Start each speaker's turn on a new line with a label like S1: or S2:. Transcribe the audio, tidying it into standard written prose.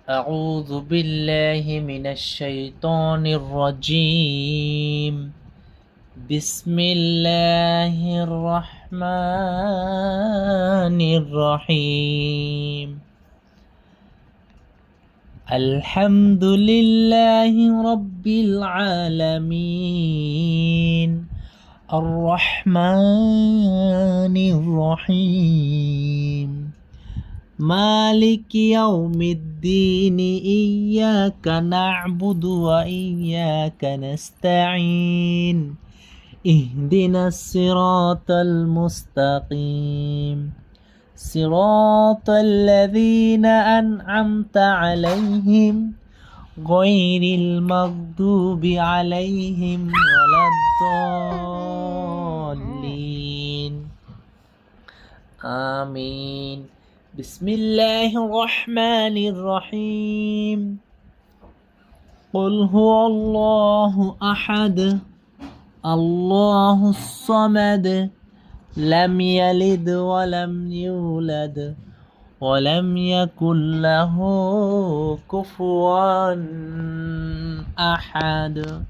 S1: أعوذ بالله من الشيطان الرجيم. بسم الله الرحمن الرحيم. الحمد لله رب العالمين الرحمن الرحيم مالك يوم الدين إياك نعبد وإياك نستعين اهدنا الصراط المستقيم صراط الذين أنعمت عليهم غير المغضوب عليهم ولا الضالين آمين. بسم الله الرحمن الرحيم. قل هو الله أحد الله الصمد لم يلد ولم يولد ولم يكن له كفوا أحد.